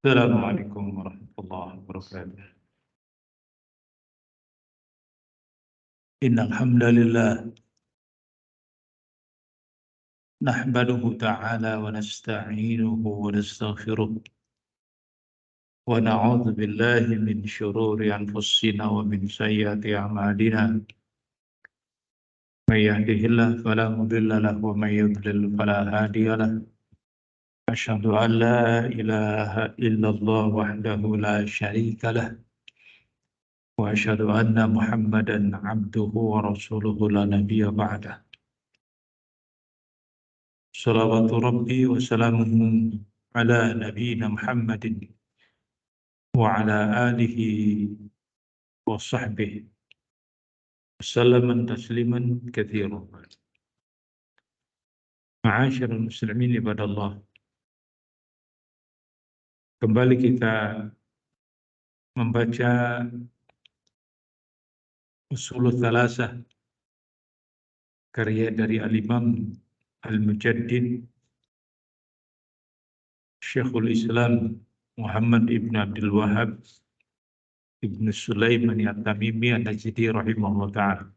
Assalamualaikum warahmatullahi wabarakatuh. Innal hamdalillah nahmaduhu ta'ala wa nasta'inuhu wa nastaghfiruh wa na'udzu billahi min shururi anfusina wa min sayyiati a'malina. May yahdihillahu fala mudilla lahu wa may yudlil fala hadiya lahu. Asyhadu an la ilaha illallah wahdahu la syarika lah wa asyhadu anna Muhammadan 'abduhu wa rasuluhu la nabiyya ba'dah. Salawatu Rabbi wa salamuhu ala nabiyina Muhammadin wa ala alihi wa sahbihi wasallaman tasliman katsiran. Ma'asyiral muslimin ibadallah. Kembali kita membaca Ushulul Thalasah karya dari Al-Imam Al-Mujaddid Syekhul Islam Muhammad ibn Abdul Wahhab ibn Sulaiman At-Tamimi An-Najdi rahimahullah ta'ala.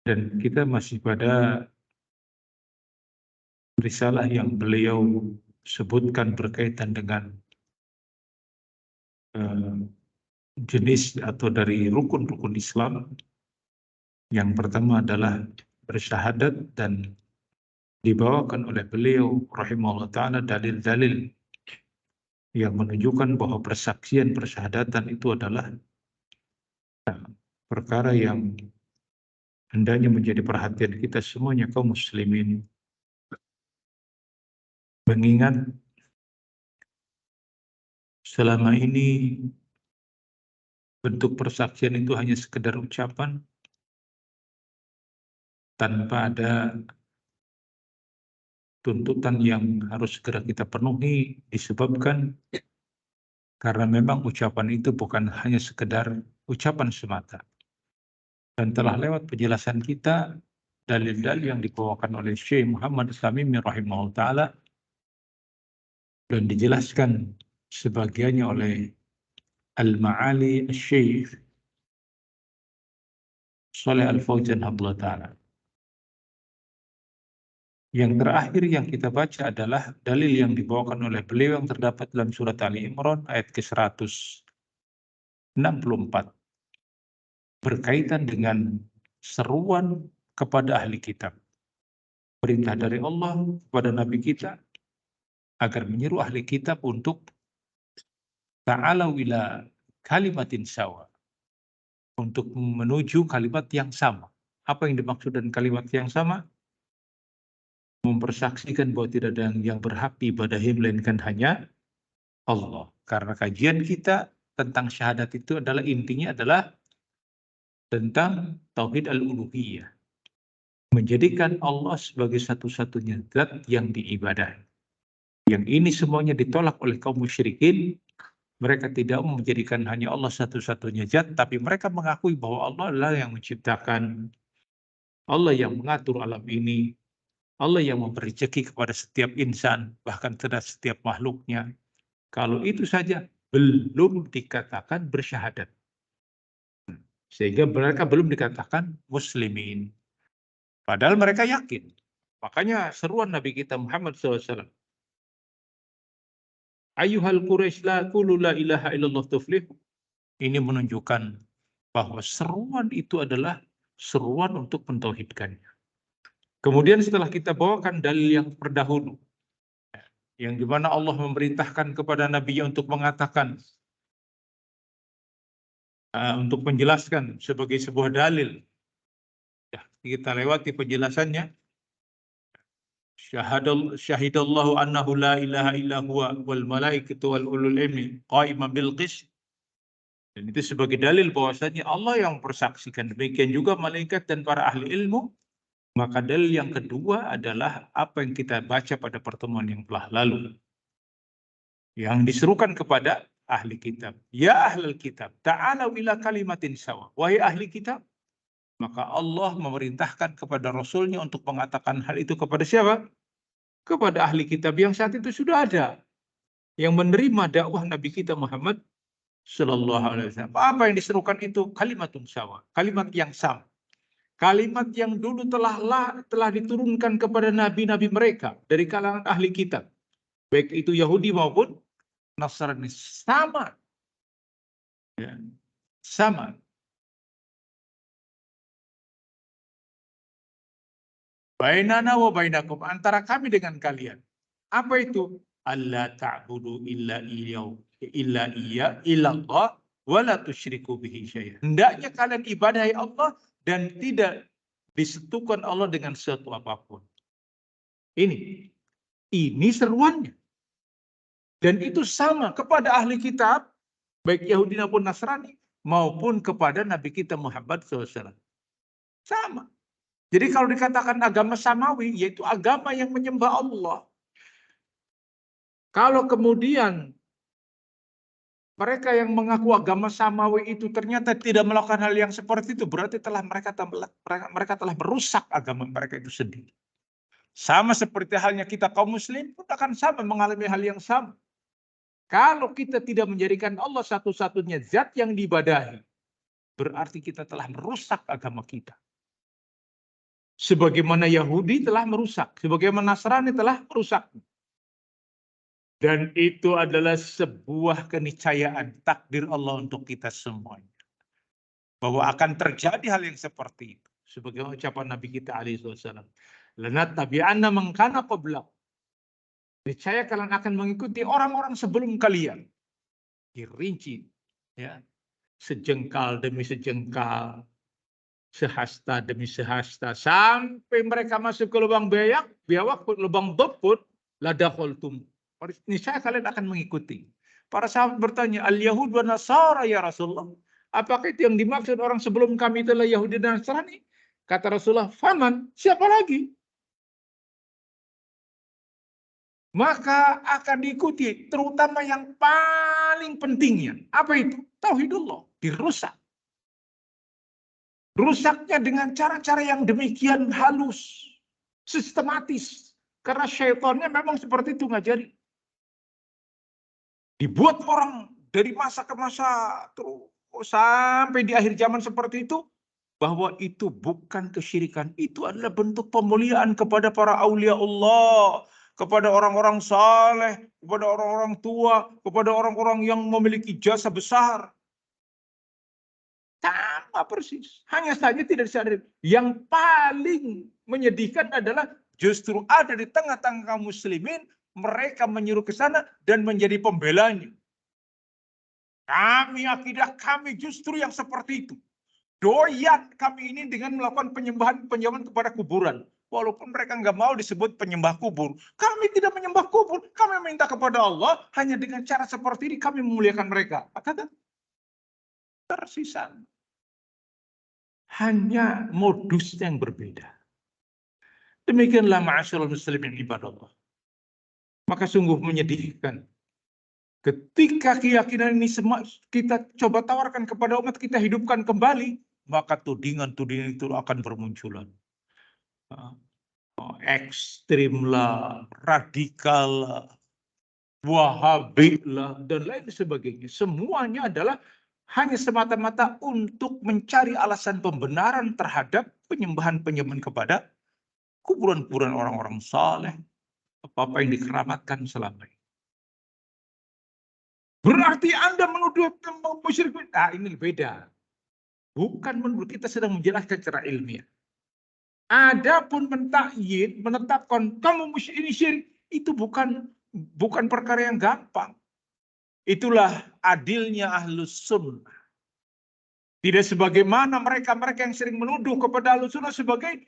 Dan kita masih pada risalah yang beliau sebutkan berkaitan dengan jenis atau dari rukun-rukun Islam. Yang pertama adalah bersyahadat, dan dibawakan oleh beliau rahimahullah ta'ala dalil-dalil yang menunjukkan bahwa persaksian persyahadatan itu adalah perkara yang hendaknya menjadi perhatian kita semuanya kaum muslimin. Mengingat selama ini bentuk persaksian itu hanya sekedar ucapan tanpa ada tuntutan yang harus segera kita penuhi, disebabkan karena memang ucapan itu bukan hanya sekedar ucapan semata. Dan telah lewat penjelasan kita dalil-dalil yang dibawakan oleh Syekh Muhammad Tamimi rahimahullah ta'ala dan dijelaskan sebagiannya oleh Al-Ma'ali Syekh Shalih Al-Fauzan hafizahullah ta'ala. Yang terakhir yang kita baca adalah dalil yang dibawakan oleh beliau yang terdapat dalam surat Ali Imran ayat ke-164 berkaitan dengan seruan kepada ahli kitab. Perintah dari Allah kepada Nabi kita agar menyeru ahli kitab untuk ta'ala ila kalimatin sawa, untuk menuju kalimat yang sama. Apa yang dimaksud dengan kalimat yang sama? Mempersaksikan bahwa tidak ada yang berhak diibadahi melainkan hanya Allah. Karena kajian kita tentang syahadat itu adalah intinya adalah tentang tauhid al-uluhiyah. Menjadikan Allah sebagai satu-satunya zat yang diibadahi. Yang ini semuanya ditolak oleh kaum musyrikin. Mereka tidak menjadikan hanya Allah satu-satunya zat, tapi mereka mengakui bahwa Allah adalah yang menciptakan, Allah yang mengatur alam ini, Allah yang memberi rezeki kepada setiap insan, bahkan terhadap setiap makhluknya. Kalau itu saja belum dikatakan bersyahadat. Sehingga mereka belum dikatakan muslimin. Padahal mereka yakin. Makanya seruan Nabi kita Muhammad SAW. Ayyuhal Quraisy la qulu la ilaha illallah tuflih. Ini menunjukkan bahwa seruan itu adalah seruan untuk mentauhidkannya. Kemudian setelah kita bawakan dalil yang terdahulu, yang dimana Allah memerintahkan kepada Nabi untuk mengatakan, untuk menjelaskan sebagai sebuah dalil. Ya, kita lewati penjelasannya. Syahidallahu annahu la ilaha illa huwa wal malaikatu wal ulul ilmi qa'iman bil qist. Dan itu sebagai dalil bahwasanya Allah yang bersaksikan, demikian juga malaikat dan para ahli ilmu. Maka dalil yang kedua adalah apa yang kita baca pada pertemuan yang telah lalu, yang diserukan kepada ahli kitab. Ya ahlul kitab, ta'ala ila kalimatin sawa. Wahai ahli kitab, maka Allah memerintahkan kepada Rasulnya untuk mengatakan hal itu kepada siapa? Kepada ahli kitab yang saat itu sudah ada. yang menerima dakwah Nabi kita Muhammad Sallallahu Alaihi Wasallam. Apa yang diserukan itu? Kalimatun sawa, kalimat yang sama. Kalimat yang dulu telah diturunkan kepada nabi-nabi mereka dari kalangan ahli kitab. Baik itu Yahudi maupun Nasrani. Sama. Ya. Sama. Bainana wa bainakum. Antara kami dengan kalian. Apa itu? Allah ta'budu illa illallah wa la tusyriku bihi syai'an. Hendaknya kalian ibadahi Allah dan tidak disekutukan Allah dengan sesuatu apapun. Ini seruannya. Dan itu sama kepada ahli kitab, baik Yahudi maupun Nasrani, maupun kepada Nabi kita Muhammad SAW. Sama. Jadi kalau dikatakan agama samawi, yaitu agama yang menyembah Allah. Kalau kemudian mereka yang mengaku agama samawi itu ternyata tidak melakukan hal yang seperti itu, berarti mereka telah merusak agama mereka itu sendiri. Sama seperti halnya kita kaum muslim pun akan sama mengalami hal yang sama. Kalau kita tidak menjadikan Allah satu-satunya zat yang diibadahi, berarti kita telah merusak agama kita. Sebagaimana Yahudi telah merusak, sebagaimana Nasrani telah merusak. Dan itu adalah sebuah keniscayaan takdir Allah untuk kita semuanya. Bahwa akan terjadi hal yang seperti itu. Sebagai ucapan Nabi kita alaihissalam. Lanat tabi'anna man kana qablakum. Niscaya kalian akan mengikuti orang-orang sebelum kalian. Dirinci, ya, sejengkal demi sejengkal, sehasta demi sehasta, sampai mereka masuk ke lubang biawak, lubang beput, ladakhaltum. Niscaya kalian akan mengikuti. Para sahabat bertanya, al-Yahud wa Nasara ya Rasulullah. Apakah itu yang dimaksud orang sebelum kami itulah Yahudi dan Nasrani? Kata Rasulullah, faman, siapa lagi? Maka akan diikuti, terutama yang paling pentingnya. Apa itu? Tauhidullah. Dirusak. Rusaknya dengan cara-cara yang demikian halus. Sistematis. Karena syaitannya memang seperti itu ngajari. Dibuat orang dari masa ke masa terus sampai di akhir zaman seperti itu. Bahwa itu bukan kesyirikan. Itu adalah bentuk pemuliaan kepada para aulia Allah. Kepada orang-orang saleh, kepada orang-orang tua, kepada orang-orang yang memiliki jasa besar. Sama persis. Hanya saja tidak disadari. Yang paling menyedihkan adalah justru ada di tengah-tengah kaum muslimin, mereka menyuruh ke sana dan menjadi pembelanya. Akidah kami justru yang seperti itu. Doyan kami ini dengan melakukan penyembahan kepada kuburan. Walaupun mereka nggak mau disebut penyembah kubur. Kami tidak menyembah kubur. Kami minta kepada Allah. Hanya dengan cara seperti ini kami memuliakan mereka. Kata tersisa. Hanya modus yang berbeda. Demikianlah ma'asyiral muslimin ibadallah. Maka sungguh menyedihkan. Ketika keyakinan ini kita coba tawarkan kepada umat, kita hidupkan kembali. Maka tudingan-tudingan itu akan bermunculan. Ekstrim lah, radikal lah, wahabi lah, dan lain sebagainya. Semuanya adalah hanya semata-mata untuk mencari alasan pembenaran terhadap penyembahan-penyembahan kepada kuburan-kuburan orang-orang saleh, apa-apa yang dikeramatkan selama ini. Berarti Anda menuduh musyrik. Ini beda. Bukan menuduh, kita sedang menjelaskan secara ilmiah. Adapun mentakyid, menetapkan kamu ini syirik, itu bukan perkara yang gampang. Itulah adilnya ahlus sunnah. Tidak sebagaimana mereka yang sering menuduh kepada ahlus sunnah sebagai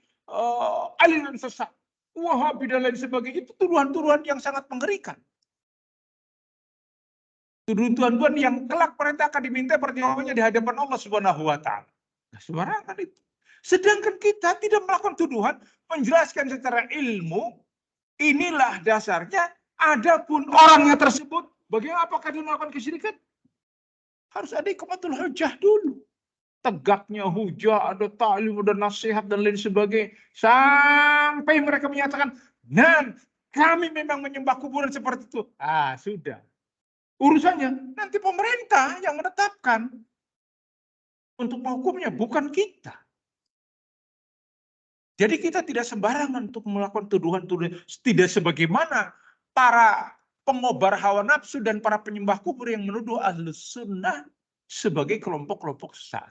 aliran sesat, Wahabi dan lain sebagainya. Itu tuduhan-tuduhan yang sangat mengerikan. Tuduhan-tuduhan yang kelak mereka akan diminta pertanyaannya di hadapan Allah Subhanahu wa taala. Nah, sembarangan itu. Sedangkan kita tidak melakukan tuduhan, menjelaskan secara ilmu, inilah dasarnya. Adapun orangnya tersebut, bagaimana apakah dia melakukan kesyirikan? Harus ada iqamatul hujjah dulu. Tegaknya hujjah, ada ta'lim, ada nasihat, dan lain sebagainya. Sampai mereka menyatakan, kami memang menyembah kuburan seperti itu. Sudah. Urusannya nanti pemerintah yang menetapkan untuk menghukumnya, bukan kita. Jadi kita tidak sembarangan untuk melakukan tuduhan-tuduhan. Tidak sebagaimana para pengobar hawa nafsu dan para penyembah kubur yang menuduh Ahlus Sunnah sebagai kelompok-kelompok sesat.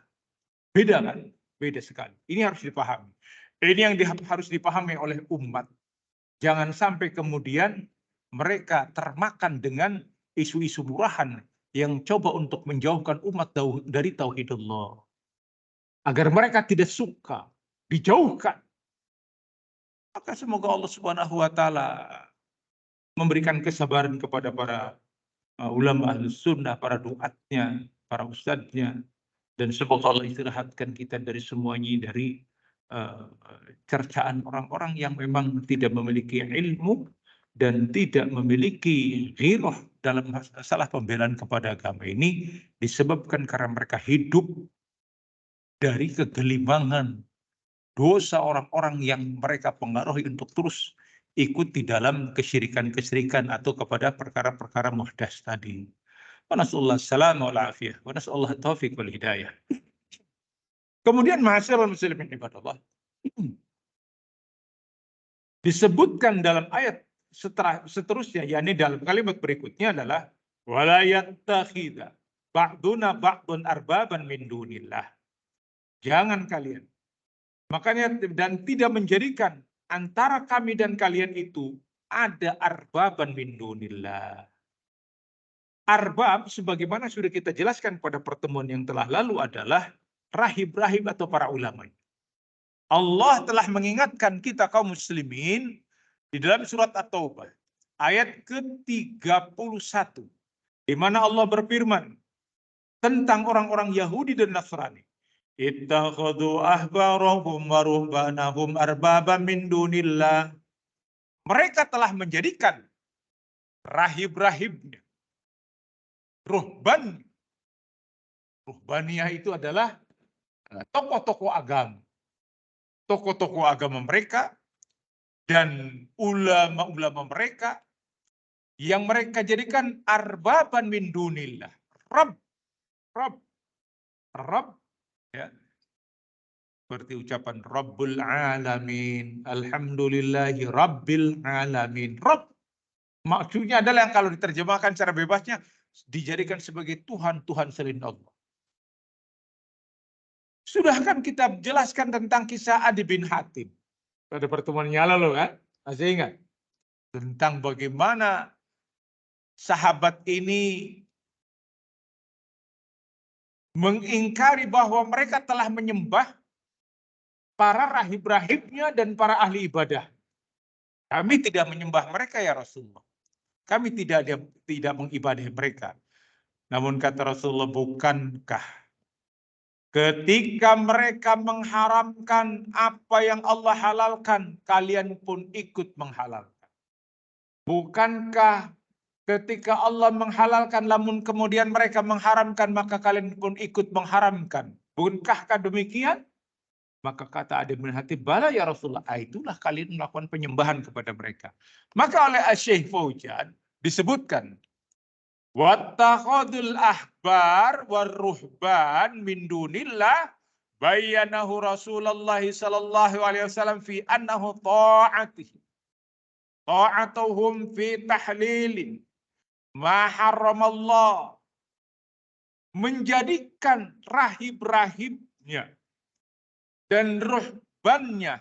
Beda kan? Beda sekali. Ini harus dipahami. Ini yang harus dipahami oleh umat. Jangan sampai kemudian mereka termakan dengan isu-isu murahan yang coba untuk menjauhkan umat dari tauhidullah. Agar mereka tidak suka, dijauhkan. Maka semoga Allah Subhanahu wa taala memberikan kesabaran kepada para ulama Ahlus Sunnah, para duatnya, para ustadznya, dan semoga Allah istirahatkan kita dari semuanya, dari cercaan orang-orang yang memang tidak memiliki ilmu dan tidak memiliki ghirah dalam masalah pembelaan kepada agama ini, disebabkan karena mereka hidup dari kegelimangan dosa orang-orang yang mereka pengaruhi untuk terus ikut di dalam kesyirikan-kesyirikan atau kepada perkara-perkara muhdas tadi. Wa nasallallahu salamah wal afiyah wa nasallahu taufiq wal hidayah. Kemudian ma'asyiral muslimin ibadallah, disebutkan dalam ayat seterusnya, yakni dalam kalimat berikutnya adalah wala yattakhidha ba'duna ba'dun arbaban min dunillah. Jangan kalian, makanya, dan tidak menjadikan antara kami dan kalian itu ada arbaban min dunillah. Arbab sebagaimana sudah kita jelaskan pada pertemuan yang telah lalu adalah rahib-rahib atau para ulama. Allah telah mengingatkan kita kaum muslimin di dalam surat At-Taubah ayat ke-31 di mana Allah berfirman tentang orang-orang Yahudi dan Nasrani. Ittakhadhu ahbarahum wa ruhbanahum arbaban min dunillah. Mereka telah menjadikan rahib-rahibnya, ruhban. Ruhbaniyah itu adalah tokoh-tokoh agama. Tokoh-tokoh agama mereka dan ulama-ulama mereka yang mereka jadikan arbaban min dunillah. Rabb, ya. Seperti ucapan Rabbul Alamin, Alhamdulillahi Rabbil Alamin. Rabb maksudnya adalah yang kalau diterjemahkan secara bebasnya dijadikan sebagai Tuhan-Tuhan selain Allah. Sudah kan kita jelaskan tentang kisah Adi bin Hatim pada pertemuan yang lalu kan? Masih ingat? Tentang bagaimana sahabat ini mengingkari bahwa mereka telah menyembah para rahib-rahibnya dan para ahli ibadah. Kami tidak menyembah mereka ya Rasulullah. Kami tidak mengibadahi mereka. Namun kata Rasulullah, bukankah ketika mereka mengharamkan apa yang Allah halalkan, kalian pun ikut menghalalkan? Bukankah ketika Allah menghalalkan, namun kemudian mereka mengharamkan, maka kalian pun ikut mengharamkan? Bukankah demikian? Maka kata Adi bin Hatim, bala ya Rasulullah, itulah kalian melakukan penyembahan kepada mereka. Maka oleh Syekh Fauzan disebutkan, wattakhadul ahbar warruhban min dunillah bayyanahu Rasulullah sallallahu alaihi wasallam fi annahu ta'atihi. Ta'atuhum fi tahlilin ma harramallah. Menjadikan rahib-rahibnya dan ruhbannya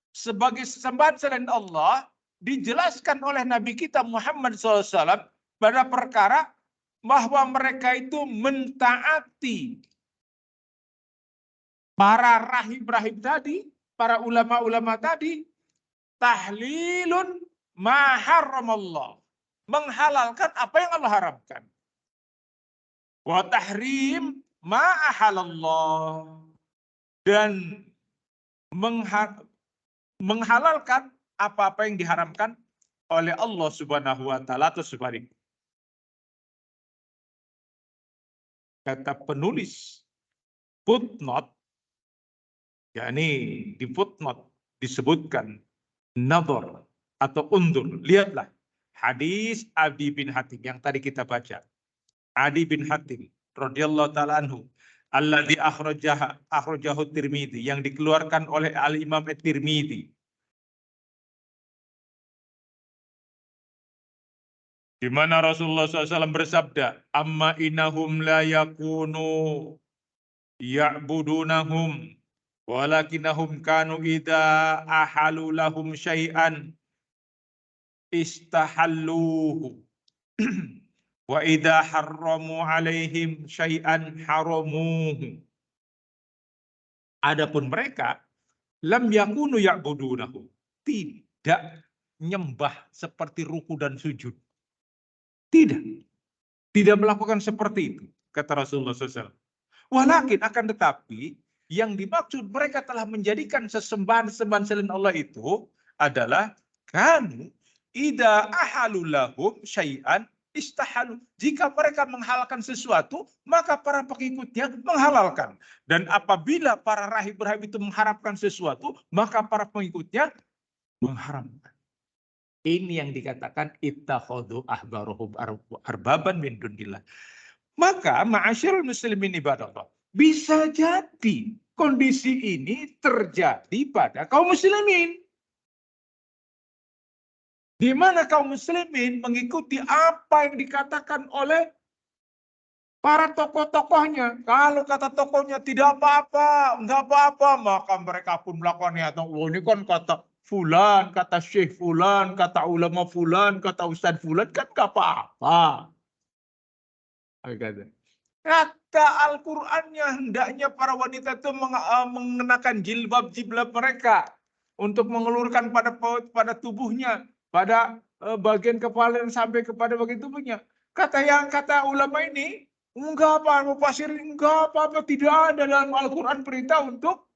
sebagai sesembahan selain Allah dijelaskan oleh Nabi kita Muhammad SAW pada perkara bahwa mereka itu mentaati para rahib-rahib tadi, para ulama-ulama tadi, tahlilun ma harramallah, menghalalkan apa yang Allah haramkan, wa tahrim ma ahalallah, dan menghalalkan apa-apa yang diharamkan oleh Allah Subhanahu wa taala atau sebaliknya. Kata penulis footnote, yakni di footnote disebutkan nazar atau undur. Lihatlah hadis Adi bin Hatim yang tadi kita baca. Adi bin Hatim radhiyallahu taala anhu, alladzi akhrajahu Tirmidzi, yang dikeluarkan oleh Al-Imam At-Tirmidzi. Di mana Rasulullah SAW bersabda, amma innahum la yakunu ya'budunahum walakinahum kanu idza ahalu lahum syai'an istahalluhu wa idza harramu alaihim syai'an haramuhu. Adapun mereka lam yakunu ya'budunahu, tidak nyembah seperti ruku dan sujud. Tidak melakukan seperti itu, kata Rasulullah SAW. Walakin akan tetapi yang dimaksud mereka telah menjadikan sesembahan-sesembahan selain Allah itu adalah kanu idza ahalu lahum syai'an istahalu. Jika mereka menghalalkan sesuatu, maka para pengikutnya menghalalkan. Dan apabila para rahib-rahib itu mengharapkan sesuatu, maka para pengikutnya mengharamkan. Ini yang dikatakan ittakhadhu ahbarahum arbaban min dunillah. Maka ma'asyiral muslimin ibadallah, bisa jadi kondisi ini terjadi pada kaum muslimin. Di mana kaum muslimin mengikuti apa yang dikatakan oleh para tokoh-tokohnya. Kalau kata tokohnya tidak apa-apa, enggak apa-apa, maka mereka pun melakukannya. Oh, ini kan kata fulan, kata syekh fulan, kata ulama fulan, kata ustadz fulan, kan enggak apa-apa. Kata Al-Qur'annya hendaknya para wanita itu mengenakan jilbab-jilbab mereka untuk mengelurkan pada tubuhnya, pada bagian kepala dan sampai kepada bagian tubuhnya. Kata ulama ini, enggak apa-apa, pasir enggak apa-apa, tidak ada dalam Al-Qur'an perintah untuk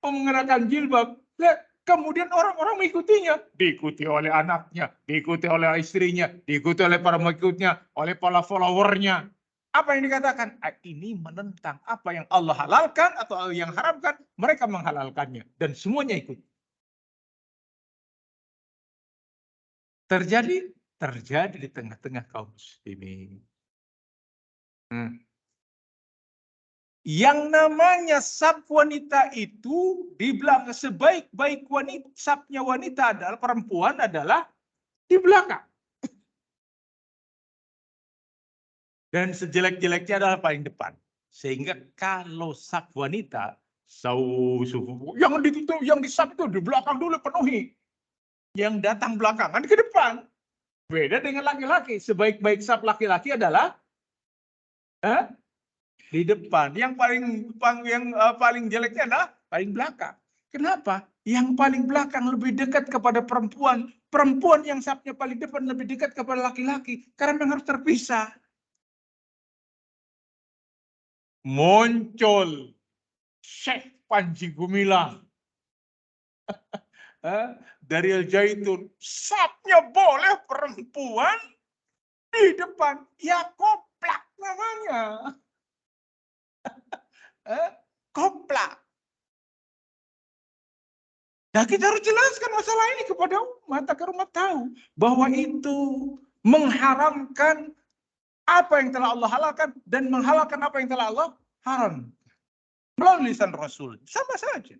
mengenakan jilbab. Kemudian orang-orang mengikutinya, diikuti oleh anaknya, diikuti oleh istrinya, diikuti oleh para pengikutnya, oleh para followernya. Apa yang dikatakan? Ini menentang apa yang Allah halalkan atau yang haramkan, mereka menghalalkannya dan semuanya ikut. Terjadi di tengah-tengah kaum muslimin. Yang namanya saf wanita itu di belakang, sebaik-baik wanita, safnya wanita adalah perempuan adalah di belakang. Dan sejelek-jeleknya adalah paling depan. Sehingga kalau saf wanita, yang di saf itu di belakang dulu penuhi. Yang datang belakangan ke depan. Beda dengan laki-laki. Sebaik-baik saf laki-laki adalah di depan. Yang paling jeleknya adalah paling belakang. Kenapa? Yang paling belakang lebih dekat kepada perempuan. Perempuan yang safnya paling depan lebih dekat kepada laki-laki. Karena memang harus terpisah. Muncul Syekh Panji Gumilang dari Al-Zaitun, safnya boleh perempuan di depan, ya koplak namanya. Koplak. Nah, kita harus jelaskan masalah ini kepada umat agar umat tahu bahwa itu mengharamkan apa yang telah Allah halalkan dan menghalalkan apa yang telah Allah haram. Melalui lisan Rasul. Sama saja.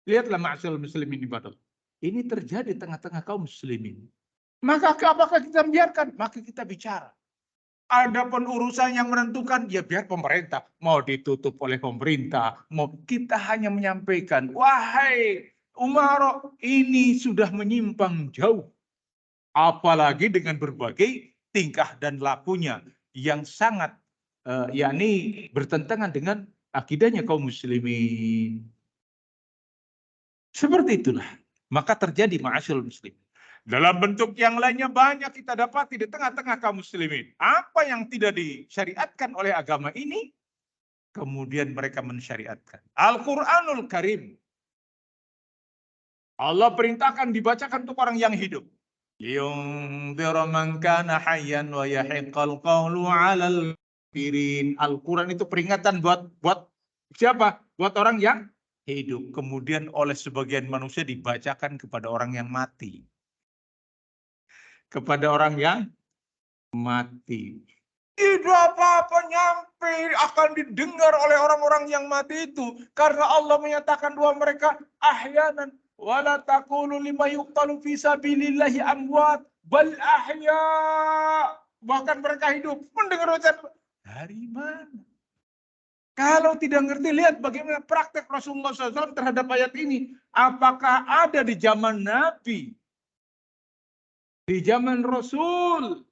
Lihatlah ma'asyiral muslimin ibadah. Ini terjadi tengah-tengah kaum muslimin. Maka apakah kita biarkan? Maka kita bicara. Adapun urusan yang menentukan, ya biar pemerintah. Mau ditutup oleh pemerintah. Mau kita hanya menyampaikan, wahai Umaro, ini sudah menyimpang jauh. Apalagi dengan berbagai tingkah dan lakunya yang sangat yakni bertentangan dengan akidahnya kaum muslimin. Seperti itulah. Maka terjadi ma'asyiral muslim. Dalam bentuk yang lainnya banyak kita dapati di tengah-tengah kaum muslimin. Apa yang tidak disyariatkan oleh agama ini, kemudian mereka mensyariatkan. Al-Quranul Karim. Allah perintahkan dibacakan untuk orang yang hidup. Yunziru man kana hayyan wa yahiqqal qawlu 'alal kafirin. Al-Quran itu peringatan buat siapa? Buat orang yang hidup. Kemudian oleh sebagian manusia dibacakan kepada orang yang mati. Kepada orang yang mati. Tidak apa-apa nyampe akan didengar oleh orang-orang yang mati itu. Karena Allah menyatakan bahwa mereka ahyanan. Wala taqulu lima yuqtalu fi sabilillahi amwat bal ahya. Bahkan mereka hidup mendengar ucapan dari mana? Kalau tidak ngerti, lihat bagaimana praktek Rasulullah SAW terhadap ayat ini. Apakah ada di zaman Nabi? Di zaman Rasul?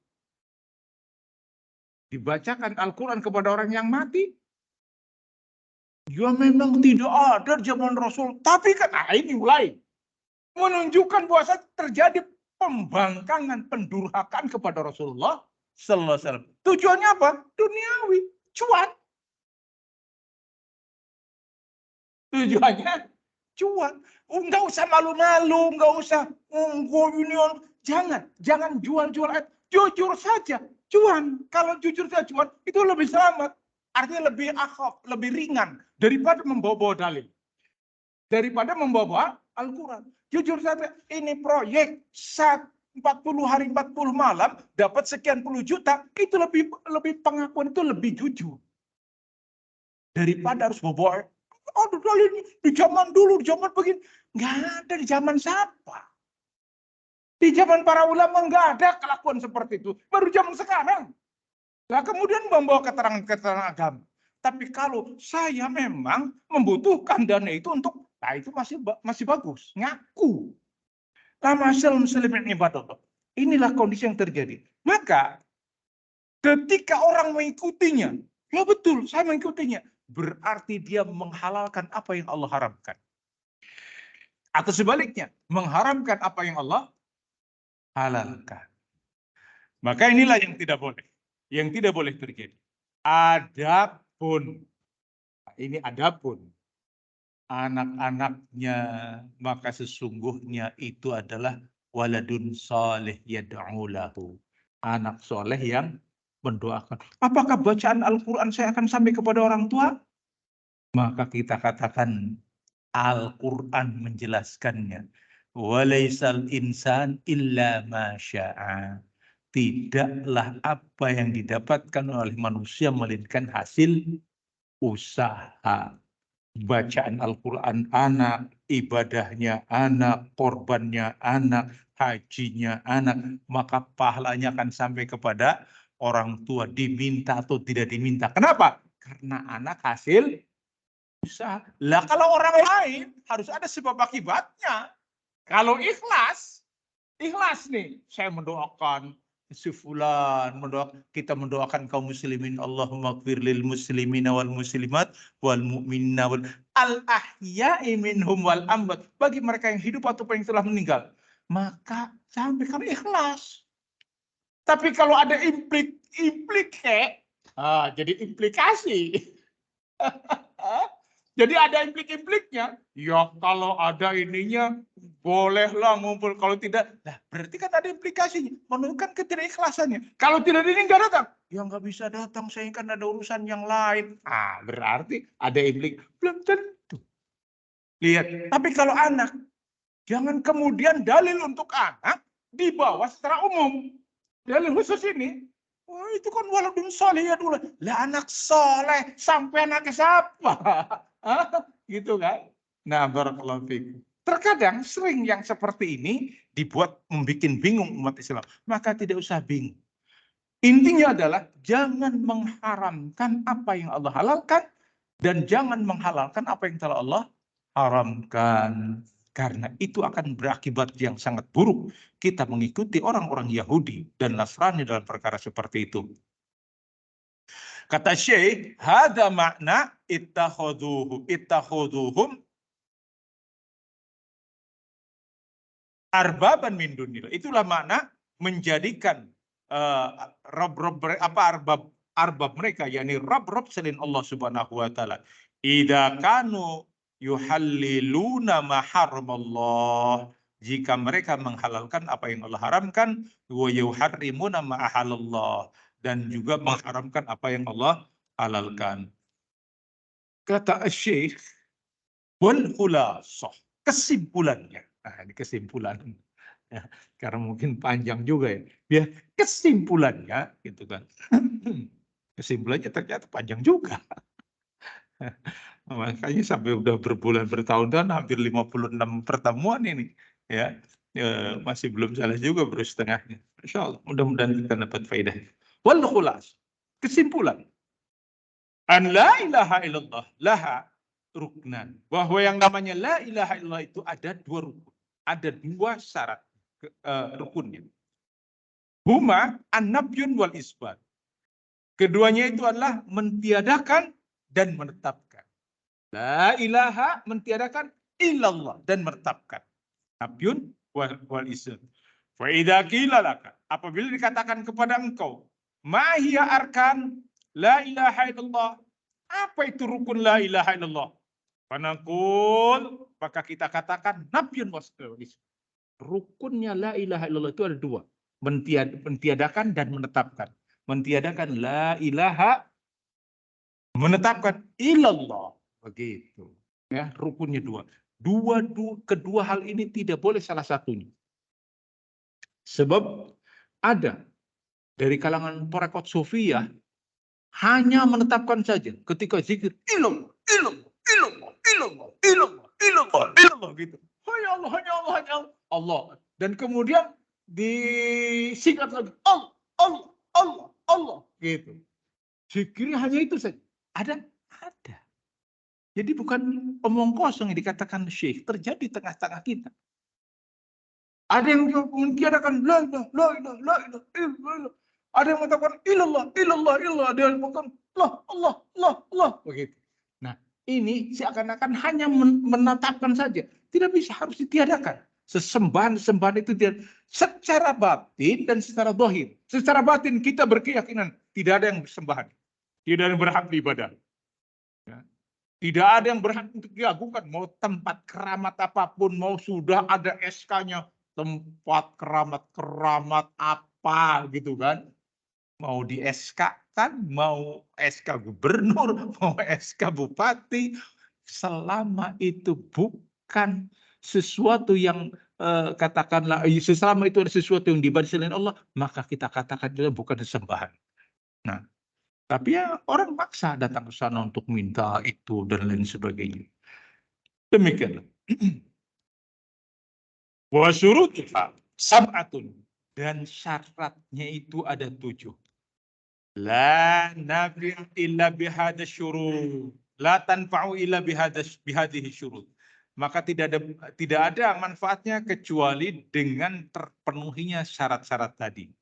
Dibacakan Al-Quran kepada orang yang mati? Ya memang tidak ada di zaman Rasul. Tapi kan ini mulai menunjukkan bahwa terjadi pembangkangan, pendurhakaan kepada Rasulullah Sallallahu Alaihi Wasallam. Tujuannya apa? Duniawi, cuan. Tujuannya cuan. Enggak usah malu-malu, enggak usah jangan jual-jual. Jujur saja, cuan. Kalau jujur saja cuan, itu lebih selamat. Artinya lebih akhaf, lebih ringan daripada membawa dalil. Daripada membawa Al-Quran. Jujur saja, ini proyek 40 hari 40 malam dapat sekian puluh juta, itu lebih pengakuan itu lebih jujur. Daripada harus bawa dalil di zaman dulu, di zaman begini. Nggak ada di zaman siapa. Di zaman para ulama nggak ada kelakuan seperti itu. Baru zaman sekarang. Nah, kemudian membawa keterangan-keterangan agama. Tapi kalau saya memang membutuhkan dana itu untuk, nah itu masih bagus. Ngaku. Muslimin ibadah. Inilah kondisi yang terjadi. Maka ketika orang mengikutinya, ya betul, saya mengikutinya. Berarti dia menghalalkan apa yang Allah haramkan. Atau sebaliknya, mengharamkan apa yang Allah halalkan. Maka inilah yang tidak boleh. Yang tidak boleh terjadi. Adapun anak-anaknya, maka sesungguhnya itu adalah waladun saleh yad'u lahu. Anak soleh yang mendoakan. Apakah bacaan Al-Quran saya akan sampai kepada orang tua? Maka kita katakan Al-Quran menjelaskannya. Walaisal insan illa ma syaa. Tidaklah apa yang didapatkan oleh manusia melainkan hasil usaha. Bacaan Al-Quran anak, ibadahnya anak, korbannya anak, hajinya anak, maka pahalanya akan sampai kepada orang tua, diminta atau tidak diminta. Kenapa? Karena anak hasil usaha. Lah kalau orang lain harus ada sebab akibatnya. Kalau ikhlas nih, saya mendoakan si fulan, kita mendoakan kaum muslimin, Allahumma ighfir lil muslimina wal muslimat wal mu'minina wal ahya'i minhum wal amwat, bagi mereka yang hidup ataupun yang telah meninggal. Maka sampai kalau ikhlas. Tapi kalau ada jadi implikasi. Jadi ada impliknya. Ya kalau ada ininya bolehlah ngumpul. Kalau tidak, nah berarti kan ada implikasinya. Menunjukkan ketidakikhlasannya. Kalau tidak ini nggak datang, ya nggak bisa datang. Saya kan ada urusan yang lain. Ah berarti ada implikasi. Belum tentu. Lihat. Tapi kalau anak, jangan kemudian dalil untuk anak dibawa secara umum. Dalil khusus ini. Oh, itu kan waladun soleh ya dulu. Lah anak soleh sampai anak siapa? Gitu kan? Nah, barakallahu fikum. Terkadang sering yang seperti ini dibuat membuat bingung umat Islam. Maka tidak usah bingung. Intinya adalah jangan mengharamkan apa yang Allah halalkan dan jangan menghalalkan apa yang telah Allah haramkan. Karena itu akan berakibat yang sangat buruk. Kita mengikuti orang-orang Yahudi dan Nasrani dalam perkara seperti itu. Kata Syekh, hada makna ittakhuduhum arbaban min dunillah. Itulah makna menjadikan arbab mereka, yakni Rabb selain Allah Subhanahu wa taala. Idza kanu yuhalliluna ma haramallah, jika mereka menghalalkan apa yang Allah haramkan, wa yuharrimuna ma ahallallah, dan juga mengharamkan apa yang Allah halalkan. Kata Syekh, wal khulasah, kesimpulannya. Nah, ini kesimpulan. Ya, karena mungkin panjang juga ya. Kesimpulannya gitu kan. Kesimpulannya ternyata panjang juga. Makanya sampai udah bertahun-tahun, hampir 56 pertemuan ini, ya, masih belum salah juga bro setengahnya. Insya Allah, mudah-mudahan kita dapat faedah. Wal khulas, kesimpulan, an la ilaha illallah laha ruknan, bahwa yang namanya la ilaha illallah itu ada dua rukun, ada dua syarat rukunnya. Huma an-nafyun wal isbat. Keduanya itu adalah mentiadakan dan menetapkan. La ilaha mentiadakan, illallah dan menetapkan. Nafyun wal isbat. Fa idza qila laka, apabila dikatakan kepada engkau, ma hiya arkan la ilaha illallah, apa itu rukun la ilaha illallah? Panaqul, maka kita katakan nafyun wal isbat. Rukunnya la ilaha illallah itu ada dua, mentiadakan dan menetapkan. Mentiadakan la ilaha, menetapkan illallah, begitu ya, rukunnya dua. Kedua hal ini tidak boleh salah satunya, sebab ada dari kalangan tarekat sufiyah hanya menetapkan saja ketika zikir illallah illallah illallah illallah illallah illallah illallah gitu, hanya Allah hanya Allah hanya Allah, dan kemudian disingkat lagi Allah Allah Allah Allah gitu. Zikirnya hanya itu saja. Ada? Ada. Jadi bukan omong kosong yang dikatakan Syekh, terjadi tengah-tengah kita. Ada yang mentiadakan la ilaha la ilaha la ilaha. Ada yang mengatakan illallah illallah illallah, ada yang mengatakan Allah begitu. Nah, ini seakan-akan hanya menetapkan saja, tidak bisa, harus ditiadakan. Sesembahan itu secara batin dan secara zahir. Secara batin kita berkeyakinan tidak ada yang sembahan, tidak ada yang berhak diibadah. Ya. Tidak ada yang berhak untuk diagungkan, mau tempat keramat apapun, mau sudah ada SK-nya, tempat keramat apa gitu kan. Mau di SK kan, mau SK gubernur, mau SK bupati, selama itu bukan sesuatu yang katakanlah selama itu ada sesuatu yang diibadahi selain Allah, maka kita katakan itu bukan sembahan. Nah, tapi ya orang maksa datang ke sana untuk minta itu dan lain sebagainya. Demikianlah. Wa syurutha sab'atun, dan syaratnya itu ada 7. La nafi'a illa bihada syurut. La tanfa'u illa bihadihi syurut. Maka tidak ada manfaatnya kecuali dengan terpenuhinya syarat-syarat tadi,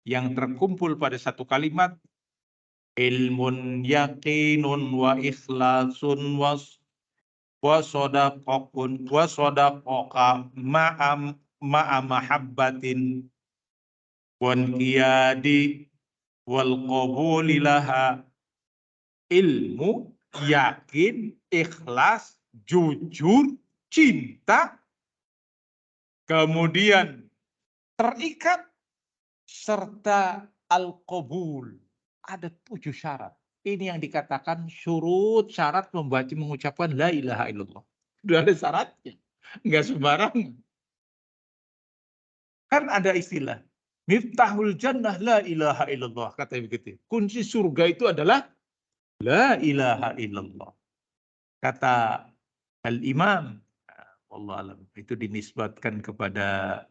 yang terkumpul pada satu kalimat, ilmun yakinun wa ikhlasun wa sadaqaqun wa sadaqa ma'a mahabbatin wan qiyadi wal qabuli laha. Ilmu, yakin, ikhlas, jujur, cinta, kemudian terikat, serta al-qabul. Ada 7 syarat. Ini yang dikatakan syurut, syarat mengucapkan la ilaha illallah. Sudah ada syaratnya. Enggak sembarangan. Kan ada istilah, miftahul jannah la ilaha illallah, katanya begitu. Kunci surga itu adalah la ilaha illallah. Kata Al-Imam, wallahu alam, itu dinisbatkan kepada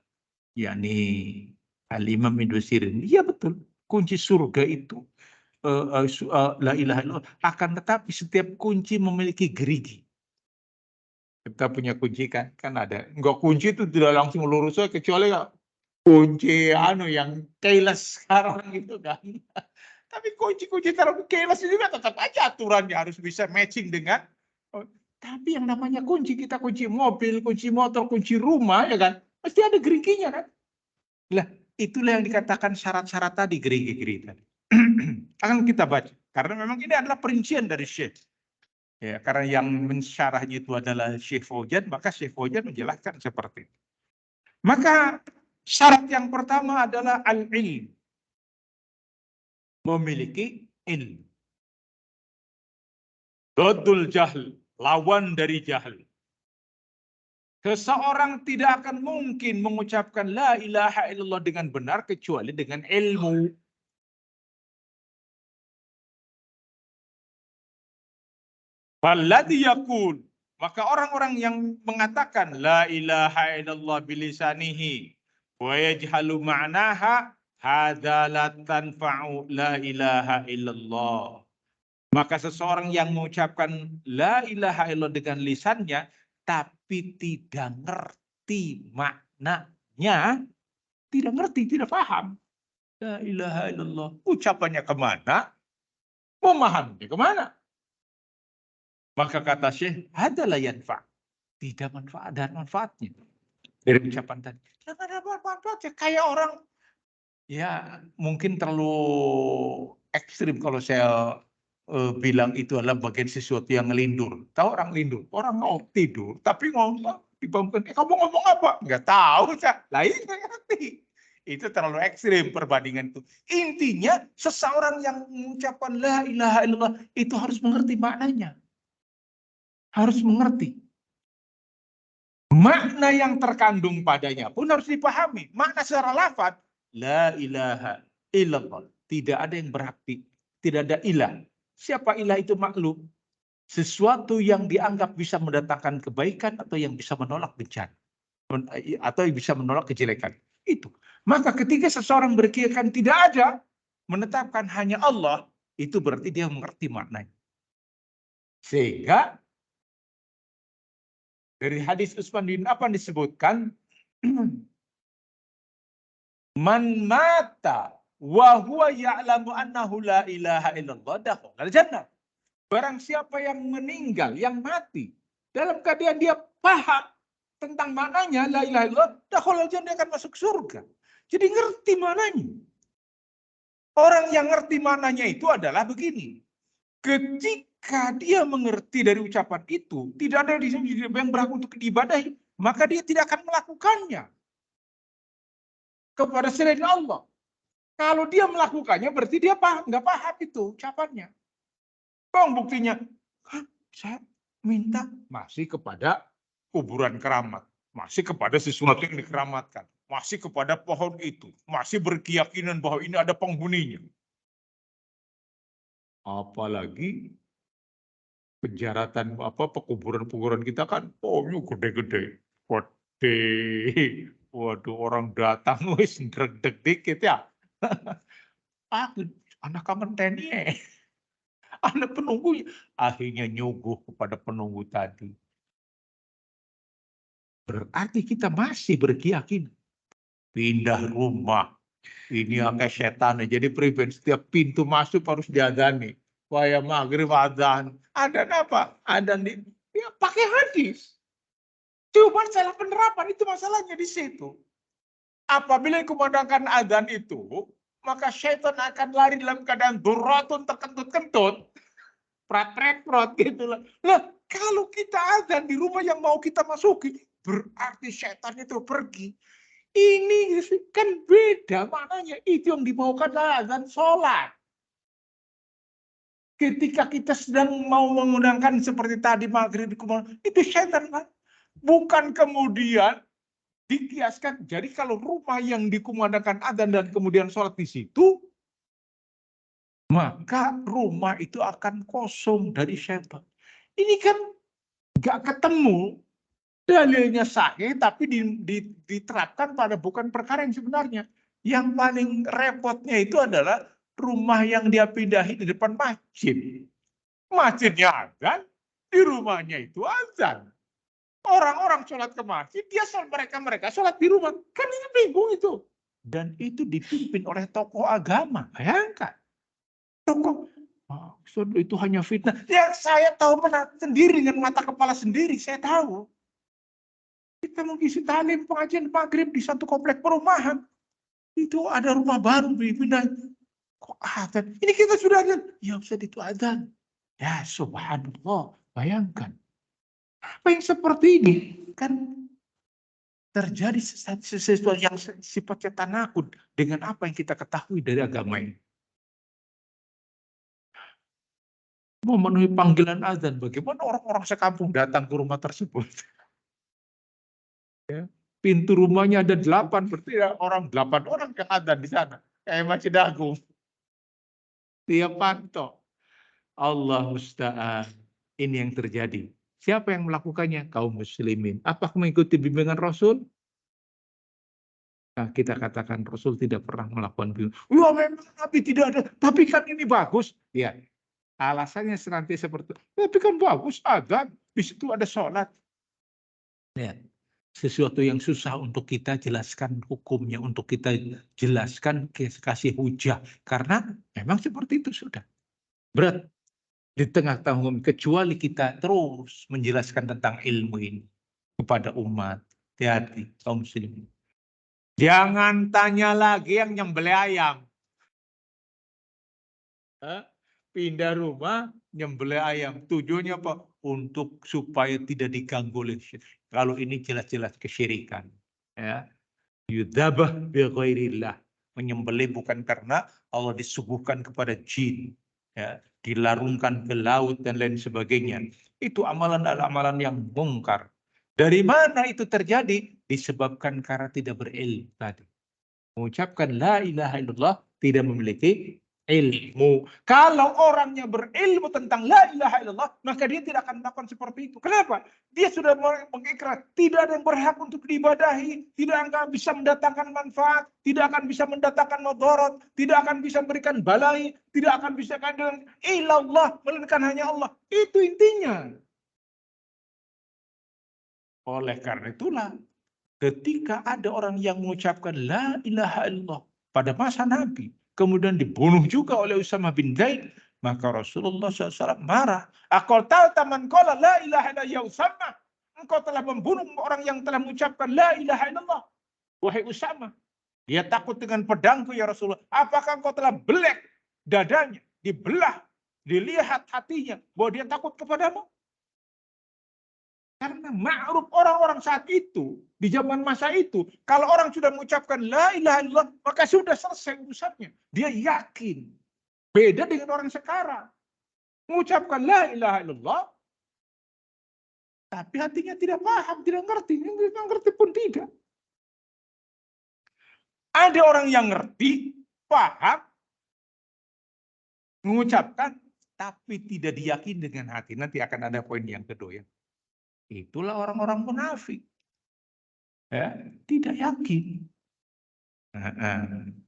yakni Al-Imam Ibnu Sirin. Iya betul, kunci surga itu la ilaha illallah. Akan tetapi setiap kunci memiliki gerigi. Kita punya kunci kan ada. Enggak, kunci itu tidak langsung lurus saja, kecuali kunci yang keyless sekarang itu kan. Tapi kunci-kunci taruh keyless juga tetap aja aturannya harus bisa matching dengan. Tapi yang namanya kunci, kita kunci mobil, kunci motor, kunci rumah, ya kan, pasti ada geriginya kan. Lah, itulah yang dikatakan syarat-syarat tadi, gerigi-gerigi tadi. Akan kita baca, karena memang ini adalah perincian dari Syekh. Ya, karena yang mensyarahnya itu adalah Syekh Fauzan, maka Syekh Fauzan menjelaskan seperti itu. Maka syarat yang pertama adalah al-ilm. Memiliki ilmu. Dodul jahl, lawan dari jahl. Seseorang tidak akan mungkin mengucapkan la ilaha illallah dengan benar kecuali dengan ilmu. Falladhi yaqul, maka orang-orang yang mengatakan la ilaha illallah bilisanihi wa yajhalu ma'naha hadza la tanfa'u la ilaha illallah. Maka seseorang yang mengucapkan la ilaha illallah dengan lisannya tapi tidak ngerti maknanya, tidak ngerti, tidak paham. La ilaha illallah. Ucapannya kemana? Memahaminya kemana? Maka kata Syekh, adalah yanfa. Tidak manfaat dan manfaatnya. Dari ucapan tadi. Tidak ada manfaatnya. Kayak orang, ya mungkin terlalu ekstrim kalau saya bilang itu adalah bagian sesuatu yang ngelindur. Tahu orang lindur? Orang mau tidur, tapi ngomong, dibangunkan, kamu ngomong apa? Nggak tahu, lain nggak ngerti. Itu terlalu ekstrim perbandingan itu. Intinya, seseorang yang mengucapkan la ilaha illallah, itu harus mengerti maknanya. Harus mengerti. Makna yang terkandung padanya pun harus dipahami. Makna secara lafaz, la ilaha illallah. Tidak ada yang berarti. Tidak ada ilah. Siapa ilah itu maklum? Sesuatu yang dianggap bisa mendatangkan kebaikan atau yang bisa menolak bencana. Atau yang bisa menolak kejelekan. Itu. Maka ketika seseorang berkeyakinan tidak ada, menetapkan hanya Allah, itu berarti dia mengerti maknanya. Sehingga dari hadis Utsman bin Affan disebutkan, man mata wa huwa ya'lamu annahu la ilaha illallah dakhala jannah. Barang siapa yang meninggal, yang mati, dalam keadaan dia paham tentang maknanya la ilaha illallah, dakhala jannah, akan masuk surga. Jadi ngerti maknanya. Orang yang ngerti maknanya itu adalah begini. Ketika dia mengerti dari ucapan itu, tidak ada yang berhak untuk diibadahi, maka dia tidak akan melakukannya kepada selain Allah. Kalau dia melakukannya, berarti dia nggak paham itu ucapannya. Bang, buktinya, saya minta masih kepada kuburan keramat, masih kepada sesuatu yang dikeramatkan, masih kepada pohon itu, masih berkeyakinan bahwa ini ada penghuninya. Apalagi penjaratan pekuburan kita kan pohonnya gede-gede. Waduh, orang datang wis ndredeg dikit ya. Anak kamen TNI. Anak penunggu akhirnya nyuguh kepada penunggu tadi. Berarti kita masih berkeyakinan. Pindah rumah. Ini akeh setan. Jadi pribadi setiap pintu masuk harus diadani. Waya maghrib adzan. Adzan apa? Adzan ya pakai hadis. Cuma salah penerapan, itu masalahnya di situ. Apabila dikumandangkan adzan itu, maka syaitan akan lari dalam keadaan durratun, terkentut-kentut. Prat-prat gitu lah. Lah, kalau kita adzan di rumah yang mau kita masuki, berarti syaitan itu pergi. Ini kan beda maknanya. Itu yang dimaukan adzan sholat. Ketika kita sedang mau mengundangkan seperti tadi maghrib, itu syaitan. Bukan kemudian dikiaskan. Jadi kalau rumah yang dikumandangkan adzan dan kemudian sholat di situ, maka rumah itu akan kosong dari syaitan. Ini kan nggak ketemu. Dalilnya sahih, tapi diterapkan pada bukan perkara yang sebenarnya. Yang paling repotnya itu adalah rumah yang dia pindahin di depan masjid. Masjidnya adzan, di rumahnya itu azan. Orang-orang sholat ke masjid, dia mereka sholat di rumah. Kan ini bingung itu. Dan itu dipimpin oleh tokoh agama. Bayangkan. Tokoh, itu hanya fitnah. Ya saya tahu sendiri dengan mata kepala sendiri, saya tahu. Kita mengisi talim pengajian maghrib di satu komplek perumahan. Itu ada rumah baru pindah. Kok adzan? Ini kita sudah adzan. Ya Ustaz, itu adzan. Ya subhanallah, bayangkan. Apa yang seperti ini kan terjadi sesuatu yang sifatnya tanakud dengan apa yang kita ketahui dari agama ini. Memenuhi panggilan azan, bagaimana orang-orang sekampung datang ke rumah tersebut? Ya, pintu rumahnya ada 8, berarti orang 8 orang yang azan di sana. Kayak Masjid Agung. Dia pantau. Allah musta'an. ini yang terjadi. Siapa yang melakukannya? Kaum muslimin. Apakah mengikuti bimbingan Rasul? Nah, kita katakan Rasul tidak pernah melakukan bimbingan. Wah, memang Nabi tidak ada. Tapi kan ini bagus. Ya, alasannya senantiasa seperti itu. Tapi kan bagus, azan. Di situ ada sholat. Ya, sesuatu yang susah untuk kita jelaskan hukumnya, untuk kita jelaskan, kasih hujah. Karena memang seperti itu sudah. Berat di tengah tahun, kecuali kita terus menjelaskan tentang ilmu ini kepada umat. Hati-hati kaum muslimin. Jangan tanya lagi yang nyembelih ayam. Pindah rumah, nyembelih ayam. Tujuannya apa? Untuk supaya tidak diganggu oleh syirik. Kalau ini jelas-jelas kesyirikan. Ya. Yudzabah bi ghairillah. Menyembelih bukan karena Allah disuguhkan kepada jin. Ya, dilarungkan ke laut dan lain sebagainya. Itu amalan yang mungkar. Dari mana itu terjadi? Disebabkan karena tidak berilmu tadi. Mengucapkan la ilaha illallah tidak memiliki ilmu. Kalau orangnya berilmu tentang la ilaha illallah, maka dia tidak akan melakukan seperti itu. Kenapa? Dia sudah mengikrar, tidak ada yang berhak untuk diibadahi, tidak akan bisa mendatangkan manfaat, tidak akan bisa mendatangkan mudarat, tidak akan bisa memberikan balai, tidak akan bisa dengan ilallah, melainkan hanya Allah. Itu intinya. Oleh karena itulah, ketika ada orang yang mengucapkan la ilaha illallah pada masa Nabi, kemudian dibunuh juga oleh Usama bin Zaid, maka Rasulullah SAW marah. Akal tahu taman kola la ilaha illallah ya Usama. Engkau telah membunuh orang yang telah mengucapkan la ilaha illallah. Wahai Usama. Dia takut dengan pedangku ya Rasulullah. Apakah engkau telah belek dadanya, dibelah, dilihat hatinya, bahwa dia takut kepadamu? Karena ma'ruf orang-orang saat itu, di zaman masa itu, kalau orang sudah mengucapkan la ilaha illallah, maka sudah selesai urusannya. Dia yakin. Beda dengan orang sekarang. Mengucapkan la ilaha illallah, tapi hatinya tidak paham, tidak ngerti. Yang ngerti pun tidak. Ada orang yang ngerti, paham, mengucapkan, tapi tidak diyakini dengan hati. Nanti akan ada poin yang kedua ya. Itulah orang-orang munafik. Ya, tidak yakin.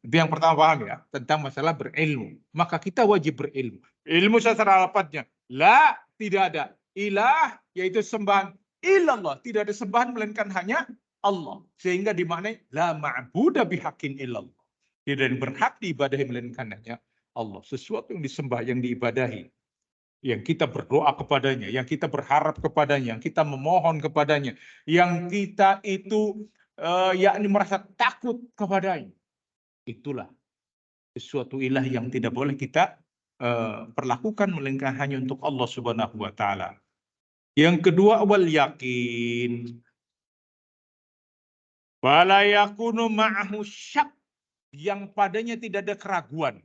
Itu yang pertama paham ya, tentang masalah berilmu. Maka kita wajib berilmu. Ilmu secara lafadznya, la, tidak ada. Ilah, yaitu sembahan. Illallah, tidak ada sembahan melainkan hanya Allah. Sehingga dimaknai, la ma'buda bihaqqin illallah. Tidak berhak diibadahi melainkan hanya Allah. Sesuatu yang disembah, yang diibadahi. Yang kita berdoa kepadanya, yang kita berharap kepadanya, yang kita memohon kepadanya, yang kita itu yakni merasa takut kepadanya. Itulah sesuatu ilah yang tidak boleh kita perlakukan melainkan hanya untuk Allah Subhanahu wa taala. Yang kedua, wal yakin. Wala yakunu ma'ahu syak, yang padanya tidak ada keraguan.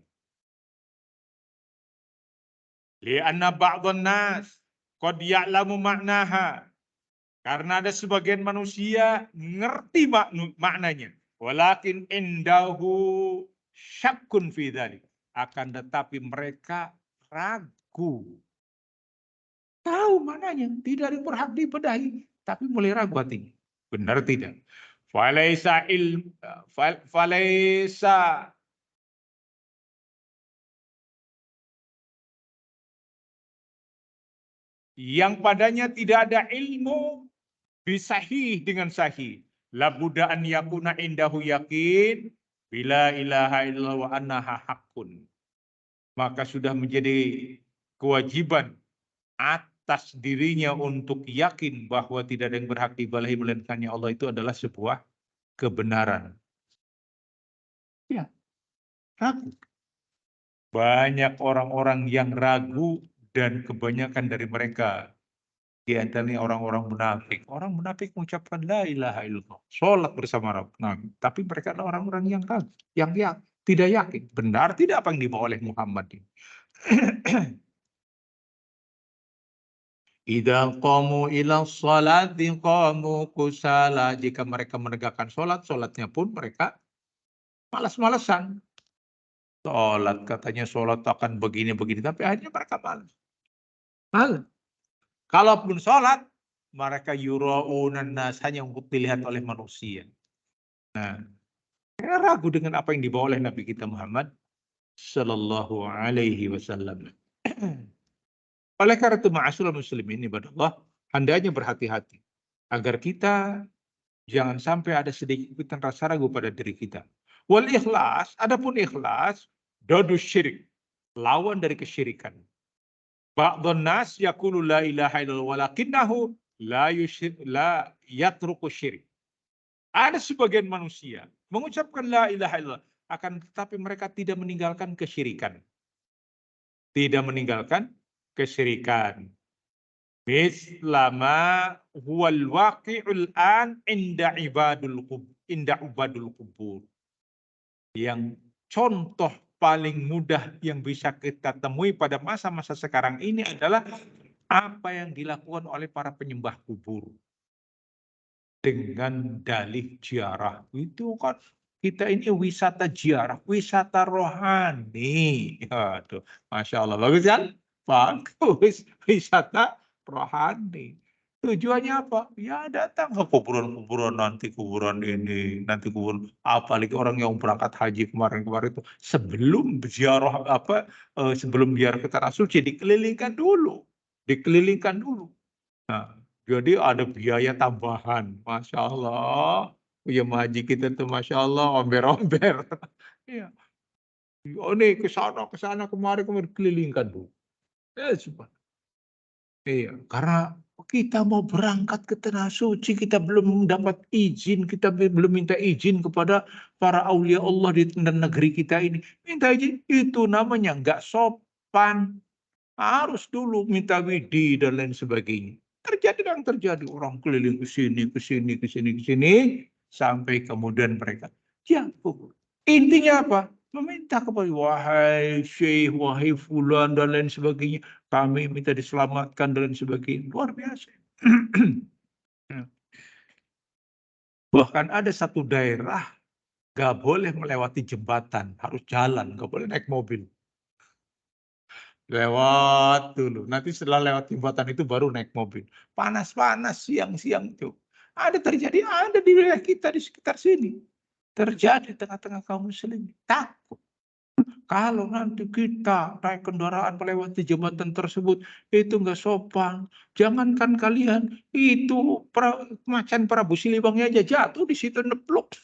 Li'anna ba'dhan nas qad ya'lamu ma'naha. Karena ada sebagian manusia ngerti maknanya. Walakin indahu syakkun fi dzalik. Akan tetapi mereka ragu. Tahu maknanya, tidak ada yang berhak diibadahi, tapi mulai ragu hatinya. Benar tidak? Falaisa yang padanya tidak ada ilmu bisahih dengan sahih. Labuda an yakuna indahu yakin bila ilaha illallah wa annaha haqqun. Maka sudah menjadi kewajiban atas dirinya untuk yakin bahwa tidak ada yang berhak diibadahi melainkan Allah, itu adalah sebuah kebenaran. Ya, ragu. Banyak orang-orang yang ragu dan kebanyakan dari mereka di antaranya orang-orang munafik. Orang munafik mengucapkan la ilaha illallah, sholat bersama Nabi, tapi mereka adalah orang-orang yang ragu, yang tidak yakin benar tidak apa yang dibawa oleh Muhammad ini. Idza qamu ila sholati qamu kusala. Jika mereka menegakkan sholat, sholatnya pun mereka malas-malasan. Sholat, katanya sholat akan begini-begini, tapi akhirnya mereka malas. Malas. Kalaupun sholat, mereka yura'unan nas, hanya untuk dilihat oleh manusia. Nah, saya ragu dengan apa yang dibawa oleh Nabi kita Muhammad Sallallahu Alaihi Wasallam. Oleh karena itu, ma'asyiral muslimin ibadallah, hendaknya berhati-hati agar kita jangan sampai ada sedikit pun rasa ragu pada diri kita. Wal ikhlas, adapun ikhlas, dodu syirik, lawan dari kesyirikan. Ba'dun nas yaqulu la ilaha illallah walakinnahu la yatruku syirik. Ada sebagian manusia mengucapkan la ilaha illallah, akan tetapi mereka tidak meninggalkan kesyirikan. Tidak meninggalkan kesyirikan. Mislama huwal waqi'ul an inda ubadul kubur. Yang contoh paling mudah yang bisa kita temui pada masa-masa sekarang ini adalah apa yang dilakukan oleh para penyembah kubur. Dengan dalih ziarah. Itu kan kita ini wisata ziarah, wisata rohani. Aduh, Masya Allah. Bagus kan? Bagus. Wisata rohani. Tujuannya apa? Ya datang ke kuburan-kuburan, nanti kuburan ini, nanti kuburan. Apalagi orang yang berangkat haji kemarin-kemarin itu. Sebelum ziarah sebelum ziarah ke Tanah Suci, dikelilingkan dulu. Dikelilingkan dulu. Nah, jadi ada biaya tambahan. Masya Allah. Ya haji kita tuh Masya Allah, omber-omber. Iya. Oh nih ke sana, kemari kelilingkan dulu. Coba. Iya, karena kita mau berangkat ke Tanah Suci, kita belum mendapat izin, kita belum minta izin kepada para aulia Allah di negeri kita ini. Minta izin, itu namanya nggak sopan. Harus dulu minta widi dan lain sebagainya. Terjadi yang terjadi, orang keliling ke sini, ke sini, ke sini, ke sini, sampai kemudian mereka jatuh. Intinya apa? Meminta kepada wahai syekh, wahai fulan dan lain sebagainya. Kami minta diselamatkan dan lain sebagainya. Luar biasa. Bahkan ada satu daerah gak boleh melewati jembatan, harus jalan, gak boleh naik mobil. Lewat dulu, nanti setelah lewat jembatan itu baru naik mobil. Panas-panas siang-siang itu. Ada di wilayah kita di sekitar sini. Terjadi di tengah-tengah kaum muslimin. Takut. Kalau nanti kita naik kendaraan melewati jembatan tersebut, itu nggak sopan. Jangankan kalian, itu macan Prabu Siliwangi aja jatuh di situ neplok.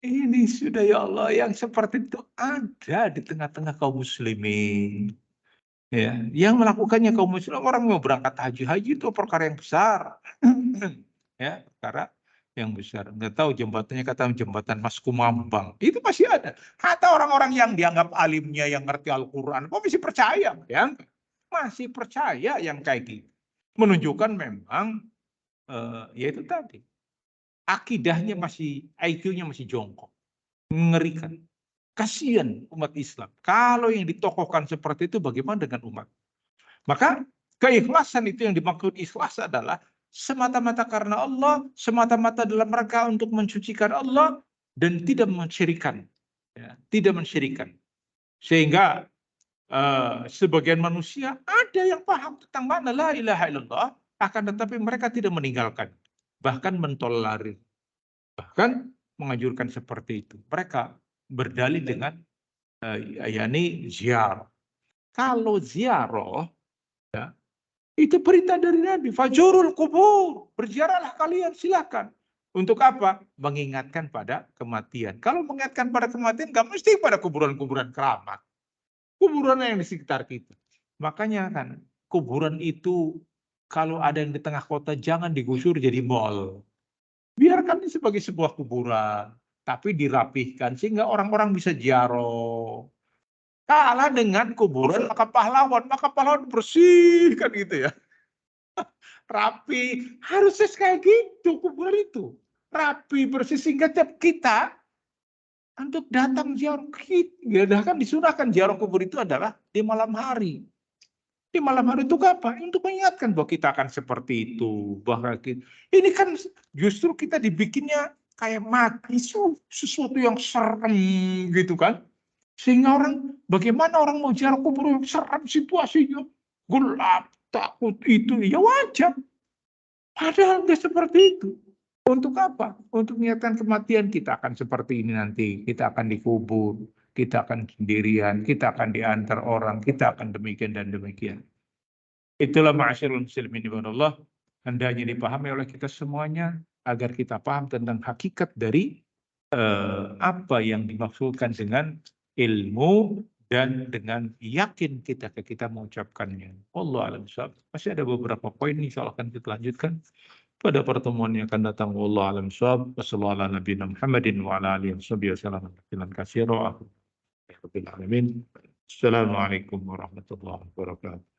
Ini sudah ya Allah yang seperti itu ada di tengah-tengah kaum muslimin. Ya, yang melakukannya kaum muslim, orang mau berangkat haji itu perkara yang besar. Ya, perkara yang besar. Nggak tahu jembatannya kata jembatan Mas Kumambang. Itu masih ada. Hatta orang-orang yang dianggap alimnya yang ngerti Al-Qur'an, kok masih percaya, ya? Masih percaya yang kayak gitu. Menunjukkan memang ya itu tadi. Akidahnya masih IQ-nya masih jongkok. Mengerikan. Kasihan umat Islam. Kalau yang ditokohkan seperti itu bagaimana dengan umat? Maka keikhlasan itu yang dimaksud ikhlas adalah semata-mata karena Allah, semata-mata dalam rangka untuk mensucikan Allah dan tidak mensyirikan. Ya, tidak mensyirikan. Sehingga sebagian manusia ada yang paham tentang makna la ilaha illallah, akan tetapi mereka tidak meninggalkan. Bahkan mentolerir. Bahkan menganjurkan seperti itu. Mereka berdalil dengan yakni ziarah. Kalau ziarah ya, itu perintah dari Nabi. Fajurul kubur. Berziarahlah kalian, silakan. Untuk apa? Mengingatkan pada kematian. Kalau mengingatkan pada kematian, nggak mesti pada kuburan-kuburan keramat. Kuburan yang di sekitar kita. Makanya kan, kuburan itu kalau ada yang di tengah kota, jangan digusur jadi mall. Biarkan ini sebagai sebuah kuburan. Tapi dirapihkan sehingga orang-orang bisa ziarah. Kalah dengan kuburan maka pahlawan bersih kan gitu ya. Rapi, harusnya kayak gitu kuburan itu. Rapi, bersih sehingga tiap kita untuk datang ziarah kita. Kan disunahkan ziarah kubur itu adalah di malam hari. Di malam hari itu apa? Untuk mengingatkan bahwa kita akan seperti itu. Bahwa ini kan justru kita dibikinnya kayak mati, sesuatu yang serem gitu kan. Sehingga bagaimana orang mau ziarah kubur, seram situasinya, gelap, takut itu, ya wajar. Padahal nggak seperti itu. Untuk apa? Untuk mengingatkan kematian, kita akan seperti ini nanti, kita akan dikubur, kita akan sendirian, kita akan diantar orang, kita akan demikian dan demikian. Itulah ma'asyiral muslimin Allah, hendaknya dipahami oleh kita semuanya agar kita paham tentang hakikat dari apa yang dimaksudkan dengan ilmu dan dengan yakin kita mengucapkannya. Allah alam shawab. Masih ada beberapa poin, insyaallah akan kita lanjutkan pada pertemuan yang akan datang. Allah alam shawab. Wassalamualaikum Muhammadin wa ala alihi wasallam. Assalamualaikum warahmatullahi wabarakatuh.